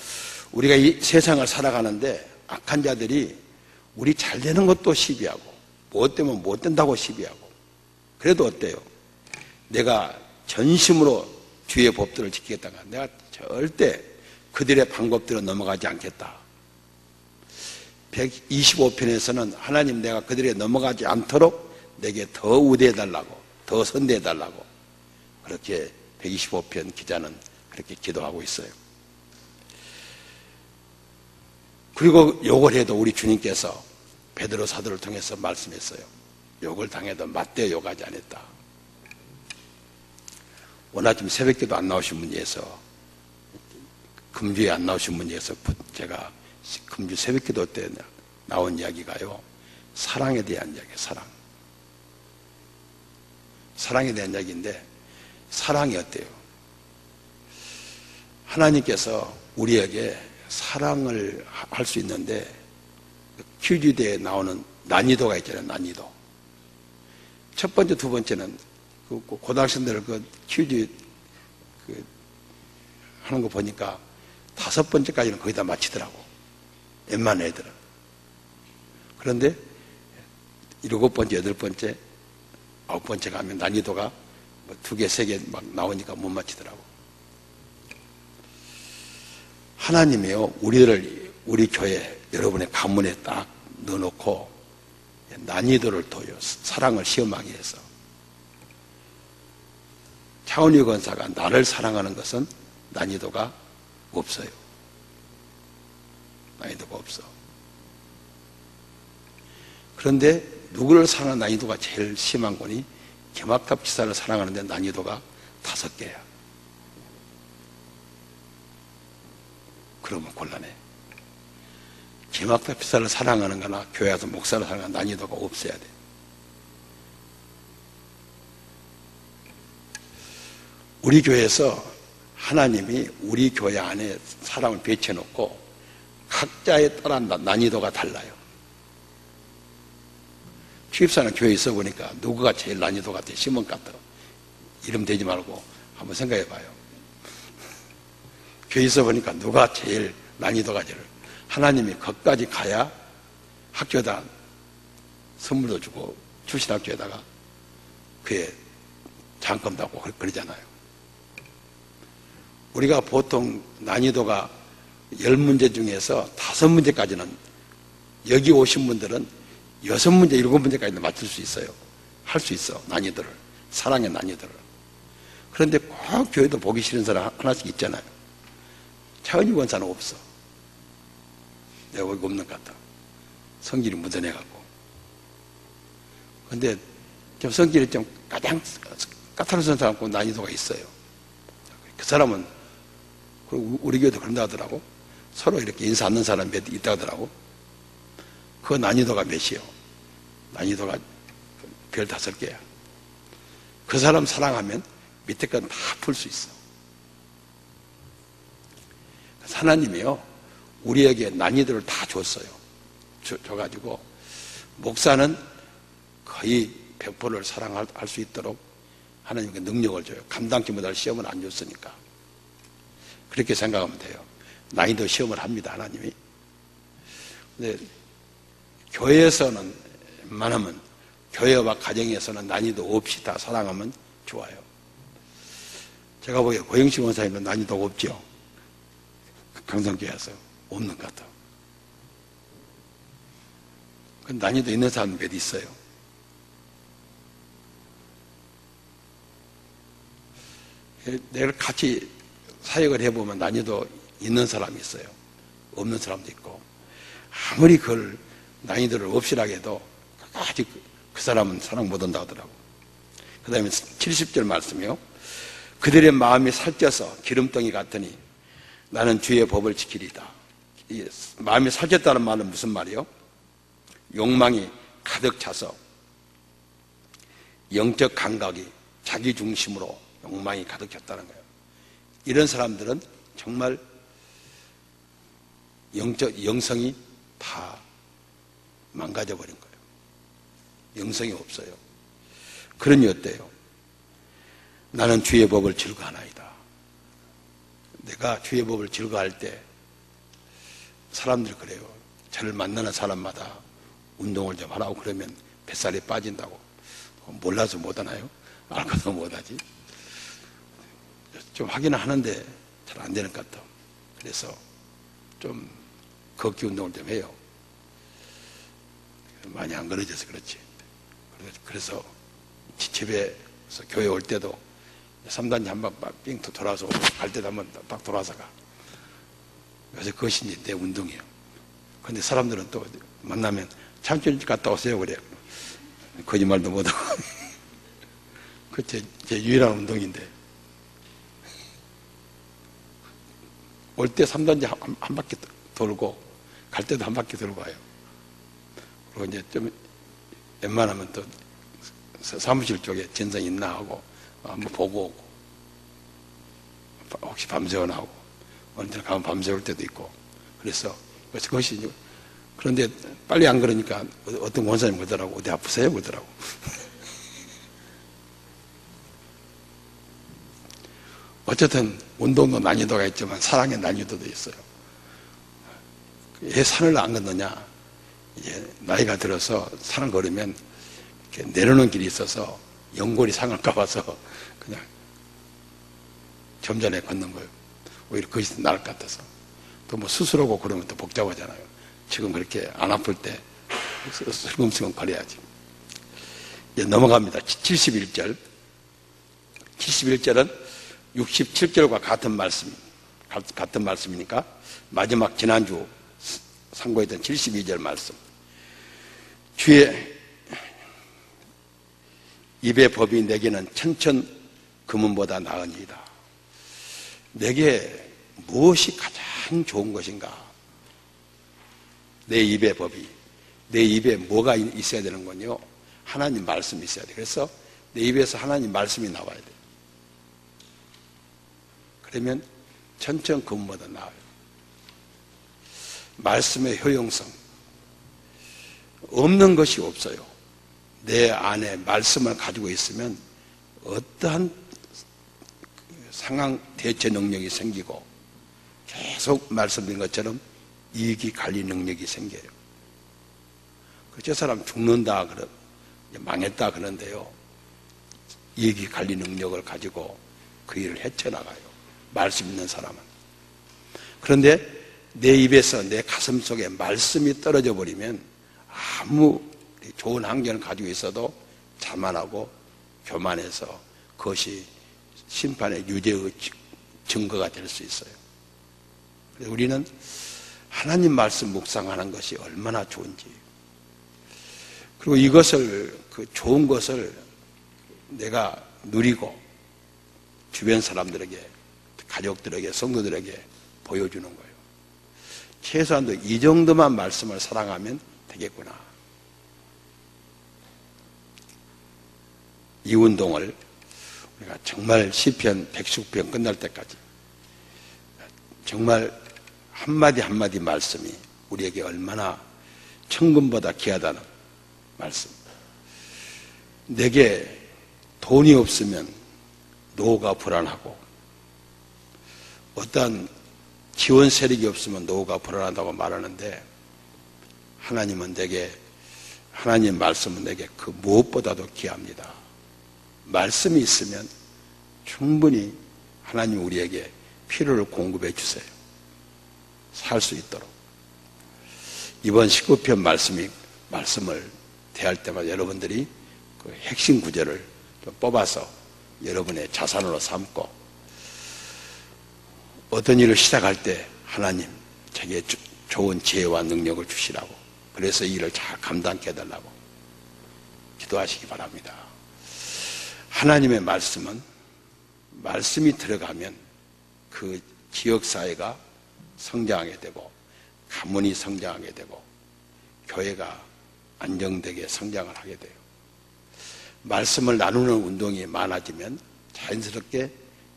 우리가 이 세상을 살아가는데 악한 자들이 우리 잘 되는 것도 시비하고 못 되면 못 된다고 시비하고, 그래도 어때요? 내가 전심으로 주의 법들을 지키겠다가 내가 절대 그들의 방법대로 넘어가지 않겠다. 125편에서는 하나님, 내가 그들에 넘어가지 않도록 내게 더 우대해달라고, 더 선대해달라고, 그렇게 125편 기자는 그렇게 기도하고 있어요. 그리고 욕을 해도 우리 주님께서 베드로 사도를 통해서 말씀했어요. 욕을 당해도 맞대어 욕하지 않았다. 오늘 아침 새벽기도 안 나오신 문제에서, 금주에 안 나오신 문제에서 제가 금주 새벽기도 때 나온 이야기가요, 사랑에 대한 이야기예요. 사랑에 대한 이야기인데, 사랑이 어때요? 하나님께서 우리에게 사랑을 할 수 있는데 퀴즈대에 나오는 난이도가 있잖아요. 난이도. 첫 번째, 두 번째는 고등학생들 퀴즈 하는 거 보니까 다섯 번째까지는 거의 다 맞히더라고. 웬만한 애들은. 그런데 일곱 번째, 여덟 번째, 아홉 번째 가면 난이도가 두 개, 세 개 막 나오니까 못 맞히더라고. 하나님이요, 우리 교회, 여러분의 가문에 딱 넣어놓고 난이도를 둬요. 사랑을 시험하게 해서. 차은희 권사가 나를 사랑하는 것은 난이도가 없어요. 난이도가 없어. 그런데 누구를 사랑하는 난이도가 제일 심한 거니? 개막탑 지사를 사랑하는데 난이도가 5개야. 그러면 곤란해. 개막탑 지사를 사랑하는 거나 교회 와서 목사를 사랑하는 난이도가 없어야 돼. 우리 교회에서 하나님이 우리 교회 안에 사람을 배치해놓고 각자에 따라 난이도가 달라요. 취입사는 교회에 있어 보니까 누구가 제일 난이도가 돼? 시몬 같아. 이름 대지 말고 한번 생각해 봐요. 교회에 있어 보니까 누가 제일 난이도가 제일. 하나님이 거기까지 가야 학교에다 선물도 주고 출신학교에다가 그에 장검도 하고 그러잖아요. 우리가 보통 난이도가 10문제 중에서 5문제까지는 여기 오신 분들은 6문제, 7문제까지는 맞출 수 있어요. 할 수 있어. 난이도를. 사랑의 난이도를. 그런데 꼭 교회도 보기 싫은 사람 하나씩 있잖아요. 차은희 권사는 없어. 내가 보기 없는 것 같다. 성질이 묻어내갖고. 근데 좀 성질이 좀 가장 까탈스러운 사람하고 난이도가 있어요. 그 사람은 우리 교회도 그런다 하더라고. 서로 이렇게 인사 않는 사람이 몇 있다 하더라고. 그 난이도가 몇이요? 난이도가 별 5개야. 그 사람 사랑하면 밑에 건 다 풀 수 있어. 하나님이요, 우리에게 난이도를 다 줬어요. 줘가지고 목사는 거의 100%를 사랑할 수 있도록 하나님께 능력을 줘요. 감당치 못할 시험을 안 줬으니까. 그렇게 생각하면 돼요. 난이도 시험을 합니다, 하나님이. 근데 교회에서는 웬만하면, 교회와 가정에서는 난이도 없이 다 사랑하면 좋아요. 제가 보기에 고영식 원사님은 난이도가 없죠. 강성교회에서 없는 것 같아. 난이도 있는 사람은 몇 있어요. 내가 같이 사역을 해보면 난이도 있는 사람이 있어요. 없는 사람도 있고. 아무리 그걸 난이도를 없이라고 해도 아직 그 사람은 사랑 못한다고 하더라고. 그 다음에 70절 말씀이요. 그들의 마음이 살쪄서 기름덩이 같으니 나는 주의 법을 지키리다. 마음이 살쪘다는 말은 무슨 말이요? 욕망이 가득 차서 영적 감각이 자기 중심으로 욕망이 가득 찼다는 거예요. 이런 사람들은 정말 영성이 다 망가져버린 거예요. 영성이 없어요. 그러니 어때요? 나는 주의 법을 즐거워하나이다. 내가 주의 법을 즐거워할 때 사람들이 그래요. 저를 만나는 사람마다 운동을 좀 하라고 그러면 뱃살이 빠진다고. 몰라서 못하나요? 알고도 못하지. 좀 하기는 하는데 잘 안 되는 것 같아. 그래서 좀 걷기 운동을 좀 해요. 많이 안 걸어져서 그렇지. 그래서 집에서 교회 올 때도 3단지 한 번 삥 돌아서 갈 때도 한 번 딱 돌아서 가. 그래서 그것이 이제 내 운동이에요. 근데 사람들은 또 만나면 참견 갔다 오세요 그래요. 거짓말도 못하고. 그 제 유일한 운동인데. 올 때 3단지 한 바퀴 돌고 갈 때도 한 바퀴 돌고 와요. 그리고 이제 좀 웬만하면 또 사무실 쪽에 진상 있나 하고 한번 보고 오고 혹시 밤새워나 하고 어느 날 가면 밤새울 때도 있고 그래서 그것이 그런데 빨리 안 그러니까 어떤 원사님 그러더라고. 어디 아프세요? 그러더라고. 어쨌든 운동도 난이도가 있지만 사랑의 난이도도 있어요. 왜 산을 안 걷느냐? 이제 나이가 들어서 산을 걸으면 이렇게 내려오는 길이 있어서 연골이 상할까 봐서 그냥 점잖게 걷는 거예요. 오히려 그것이 나을 것 같아서. 또 뭐 수술하고 그러면 또 복잡하잖아요. 지금 그렇게 안 아플 때 슬금슬금 걸어야지. 이제 넘어갑니다. 71절. 71절은 67절과 같은 말씀이니까 마지막 지난주 상고했던 72절 말씀. 주의 입의 법이 내게는 천천 금은보다 나으니이다. 내게 무엇이 가장 좋은 것인가? 내 입의 법이, 내 입에 뭐가 있어야 되는 건요? 하나님 말씀이 있어야 돼. 그래서 내 입에서 하나님 말씀이 나와야 돼. 그러면 천천 금보다 나아요. 말씀의 효용성. 없는 것이 없어요. 내 안에 말씀을 가지고 있으면 어떠한 상황 대처 능력이 생기고 계속 말씀드린 것처럼 이익이 관리 능력이 생겨요. 저 사람 죽는다, 망했다 그러는데요. 이익이 관리 능력을 가지고 그 일을 헤쳐나가요. 말씀 있는 사람은. 그런데 내 입에서 내 가슴 속에 말씀이 떨어져 버리면 아무 좋은 환경을 가지고 있어도 자만하고 교만해서 그것이 심판의 유죄의 증거가 될 수 있어요. 우리는 하나님 말씀 묵상하는 것이 얼마나 좋은지, 그리고 이것을, 그 좋은 것을 내가 누리고 주변 사람들에게, 가족들에게, 성도들에게 보여주는 거예요. 최소한도 이 정도만 말씀을 사랑하면 되겠구나. 이 운동을 우리가 정말 시편 119편 끝날 때까지 정말 한마디 한마디 말씀이 우리에게 얼마나 천금보다 귀하다는 말씀. 내게 돈이 없으면 노후가 불안하고 어떠한 지원 세력이 없으면 노후가 불안하다고 말하는데, 하나님은 내게, 하나님 말씀은 내게 그 무엇보다도 귀합니다. 말씀이 있으면 충분히 하나님 우리에게 필요를 공급해 주세요. 살 수 있도록. 이번 19편 말씀을 대할 때마다 여러분들이 그 핵심 구절을 좀 뽑아서 여러분의 자산으로 삼고, 어떤 일을 시작할 때 하나님 제게 좋은 지혜와 능력을 주시라고, 그래서 이 일을 잘 감당케 해달라고 기도하시기 바랍니다. 하나님의 말씀은, 말씀이 들어가면 그 지역사회가 성장하게 되고 가문이 성장하게 되고 교회가 안정되게 성장을 하게 돼요. 말씀을 나누는 운동이 많아지면 자연스럽게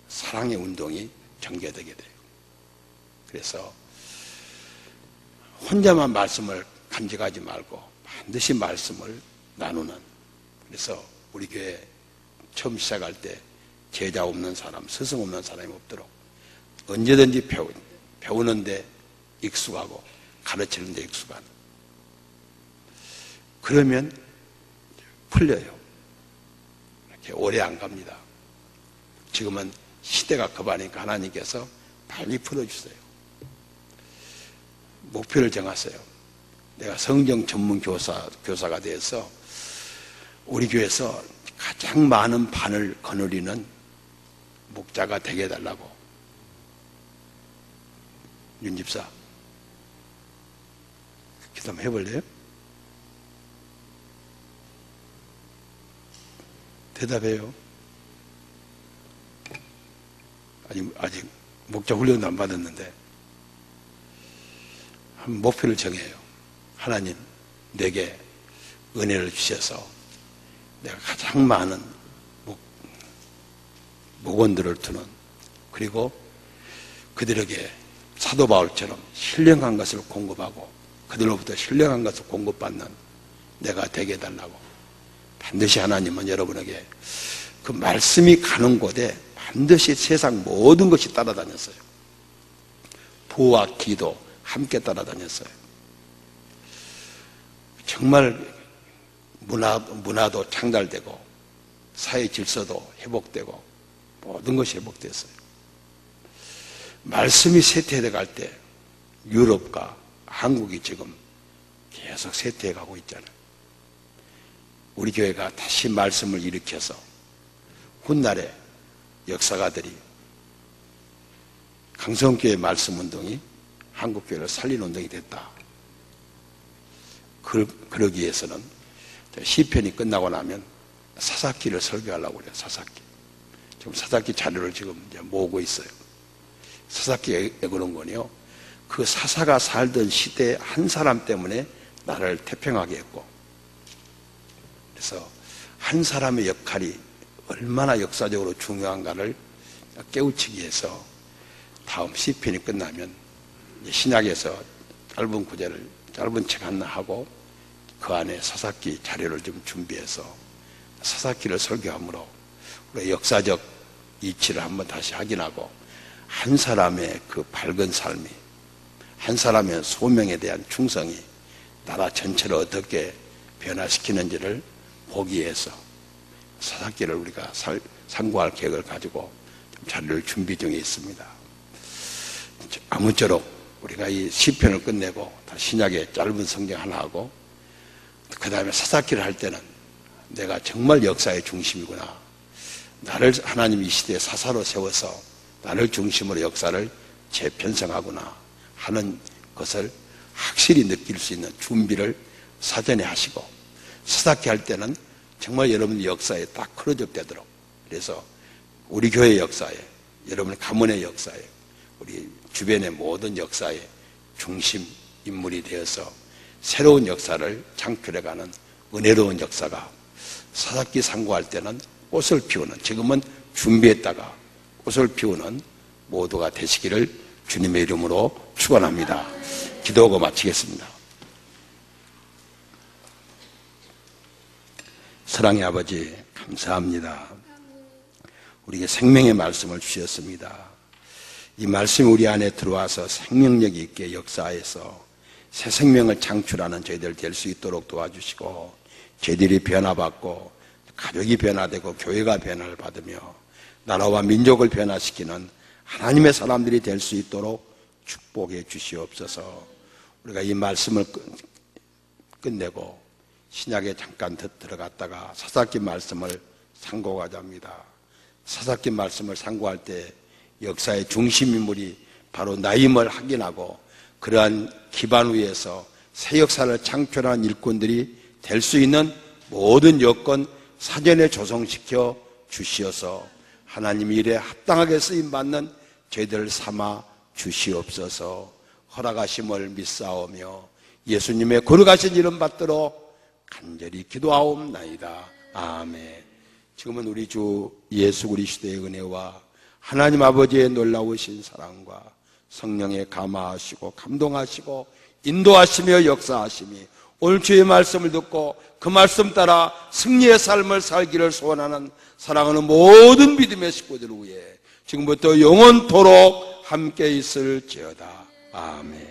사랑의 운동이 전개되게 돼요. 그래서 혼자만 말씀을 간직하지 말고 반드시 말씀을 나누는, 그래서 우리 교회 처음 시작할 때 제자 없는 사람, 스승 없는 사람이 없도록 언제든지 배우는데 익숙하고 가르치는데 익숙한, 그러면 풀려요. 이렇게 오래 안 갑니다. 지금은 시대가 급하니까 하나님께서 빨리 풀어주세요. 목표를 정하세요. 내가 성경 전문 교사가 돼서 우리 교회에서 가장 많은 반을 거느리는 목자가 되게 해달라고. 윤 집사, 기도 한번 해볼래요? 대답해요. 아직 목자 훈련도 안 받았는데 한 목표를 정해요. 하나님, 내게 은혜를 주셔서 내가 가장 많은 목원들을 두는, 그리고 그들에게 사도 바울처럼 신령한 것을 공급하고 그들로부터 신령한 것을 공급받는 내가 되게 해달라고. 반드시 하나님은 여러분에게 그 말씀이 가는 곳에 반드시 세상 모든 것이 따라다녔어요. 부와 기도 함께 따라다녔어요. 정말 문화도 창달되고 사회 질서도 회복되고 모든 것이 회복됐어요. 말씀이 쇠퇴해 갈 때 유럽과 한국이 지금 계속 쇠퇴해 가고 있잖아요. 우리 교회가 다시 말씀을 일으켜서 훗날에 역사가들이 강성교회 말씀운동이 한국교회를 살리는 운동이 됐다. 그러기 위해서는 시편이 끝나고 나면 사사기를 설교하려고 그래요. 사사기. 지금 사사기 자료를 지금 이제 모으고 있어요. 사사기에 그런 거는요, 그 사사가 살던 시대의 한 사람 때문에 나라를 태평하게 했고, 그래서 한 사람의 역할이 얼마나 역사적으로 중요한가를 깨우치기 위해서 다음 시편이 끝나면 신약에서 짧은 구절을 짧은 책 하나 하고 그 안에 사사기 자료를 좀 준비해서 사사기를 설교함으로 우리 역사적 이치를 한번 다시 확인하고 한 사람의 그 밝은 삶이, 한 사람의 소명에 대한 충성이 나라 전체를 어떻게 변화시키는지를 보기 위해서 사사기를 우리가 상고할 계획을 가지고 자료를 준비 중에 있습니다. 아무쪼록 우리가 이 시편을 끝내고 다 신약의 짧은 성경 하나 하고 그 다음에 사사기를 할 때는 내가 정말 역사의 중심이구나. 나를 하나님 이 시대에 사사로 세워서 나를 중심으로 역사를 재편성하구나 하는 것을 확실히 느낄 수 있는 준비를 사전에 하시고 사사기 할 때는 정말 여러분의 역사에 딱 크로즈되도록, 그래서 우리 교회 역사에, 여러분의 가문의 역사에, 우리 주변의 모든 역사의 중심 인물이 되어서 새로운 역사를 창출해가는 은혜로운 역사가 사사기 상고할 때는 꽃을 피우는, 지금은 준비했다가 꽃을 피우는 모두가 되시기를 주님의 이름으로 축원합니다. 기도하고 마치겠습니다. 사랑의 아버지 감사합니다. 우리에게 생명의 말씀을 주셨습니다. 이 말씀이 우리 안에 들어와서 생명력 있게 역사해서 새 생명을 창출하는 저희들 될 수 있도록 도와주시고, 저희들이 변화받고 가족이 변화되고 교회가 변화를 받으며 나라와 민족을 변화시키는 하나님의 사람들이 될 수 있도록 축복해 주시옵소서. 우리가 이 말씀을 끝내고 신약에 잠깐 들어갔다가 사사기 말씀을 상고하자 합니다. 사사기 말씀을 상고할 때 역사의 중심 인물이 바로 나임을 확인하고 그러한 기반 위에서 새 역사를 창출하는 일꾼들이 될 수 있는 모든 여건 사전에 조성시켜 주시어서 하나님 일에 합당하게 쓰임받는 저희들을 삼아 주시옵소서. 허락하심을 믿사오며 예수님의 거룩하신 이름 받들어 간절히 기도하옵나이다. 아멘. 지금은 우리 주 예수 그리스도의 은혜와 하나님 아버지의 놀라우신 사랑과 성령의 감화하시고 감동하시고 인도하시며 역사하심이 오늘 주의 말씀을 듣고 그 말씀 따라 승리의 삶을 살기를 소원하는 사랑하는 모든 믿음의 식구들 위해 지금부터 영원토록 함께 있을지어다. 아멘.